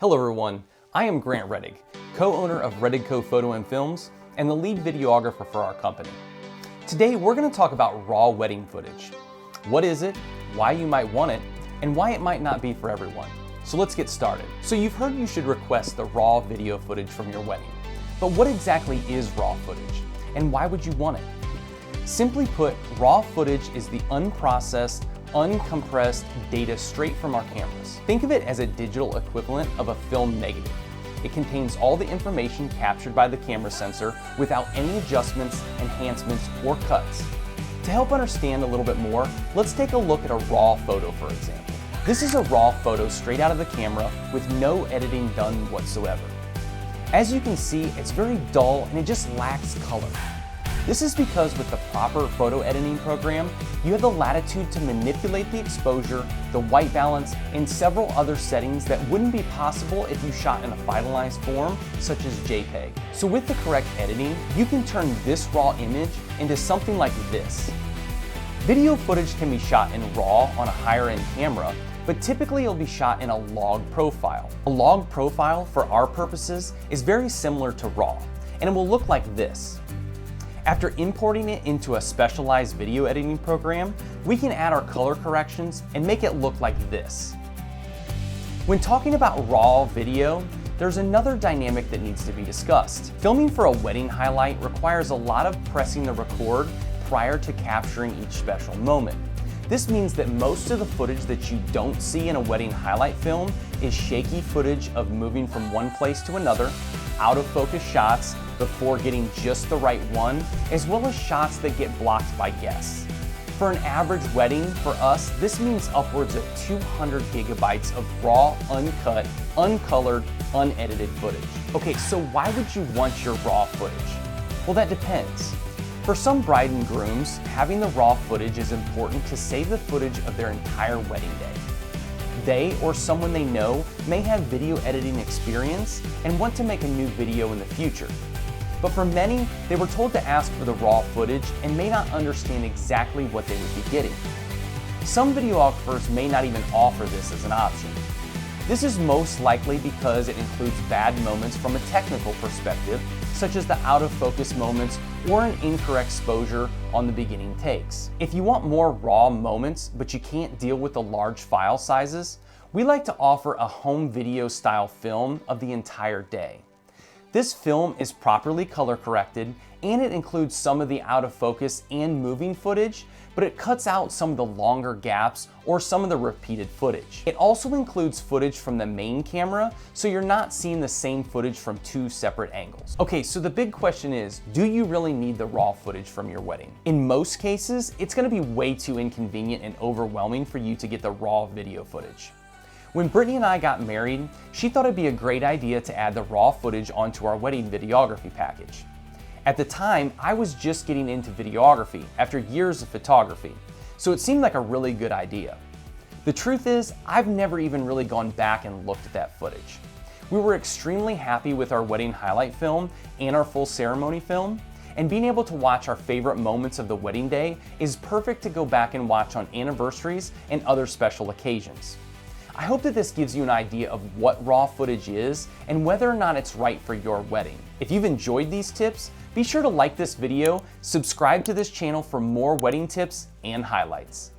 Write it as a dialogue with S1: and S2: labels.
S1: Hello everyone, I am Grant Rettig, co-owner of Rettig Co Photo and Films and the lead videographer for our company. Today we're going to talk about raw wedding footage. What is it, why you might want it, and why it might not be for everyone. So let's get started. So you've heard you should request the raw video footage from your wedding. But what exactly is raw footage, and why would you want it? Simply put, raw footage is the unprocessed, uncompressed data straight from our cameras. Think of it as a digital equivalent of a film negative. It contains all the information captured by the camera sensor without any adjustments, enhancements, or cuts. To help understand a little bit more, let's take a look at a raw photo, for example. This is a raw photo straight out of the camera with no editing done whatsoever. As you can see, it's very dull and it just lacks color. This is because with the proper photo editing program, you have the latitude to manipulate the exposure, the white balance, and several other settings that wouldn't be possible if you shot in a finalized form, such as JPEG. So with the correct editing, you can turn this raw image into something like this. Video footage can be shot in RAW on a higher end camera, but typically it'll be shot in a log profile. A log profile, for our purposes, is very similar to RAW, and it will look like this. After importing it into a specialized video editing program, we can add our color corrections and make it look like this. When talking about raw video, there's another dynamic that needs to be discussed. Filming for a wedding highlight requires a lot of pressing the record prior to capturing each special moment. This means that most of the footage that you don't see in a wedding highlight film is shaky footage of moving from one place to another, out of focus shots before getting just the right one, as well as shots that get blocked by guests. For an average wedding, for us, this means upwards of 200 gigabytes of raw, uncut, uncolored, unedited footage. Okay, so why would you want your raw footage? Well, that depends. For some bride and grooms, having the raw footage is important to save the footage of their entire wedding day. They or someone they know may have video editing experience and want to make a new video in the future. But for many, they were told to ask for the raw footage and may not understand exactly what they would be getting. Some videographers may not even offer this as an option. This is most likely because it includes bad moments from a technical perspective, such as the out of focus moments or an incorrect exposure on the beginning takes. If you want more raw moments, but you can't deal with the large file sizes, we like to offer a home video style film of the entire day. This film is properly color corrected and it includes some of the out of focus and moving footage, but it cuts out some of the longer gaps or some of the repeated footage. It also includes footage from the main camera, so you're not seeing the same footage from two separate angles. Okay, so the big question is, do you really need the raw footage from your wedding? In most cases, it's gonna be way too inconvenient and overwhelming for you to get the raw video footage. When Brittany and I got married, she thought it'd be a great idea to add the raw footage onto our wedding videography package. At the time, I was just getting into videography after years of photography, so it seemed like a really good idea. The truth is, I've never even really gone back and looked at that footage. We were extremely happy with our wedding highlight film and our full ceremony film, and being able to watch our favorite moments of the wedding day is perfect to go back and watch on anniversaries and other special occasions. I hope that this gives you an idea of what raw footage is and whether or not it's right for your wedding. If you've enjoyed these tips, be sure to like this video, subscribe to this channel for more wedding tips and highlights.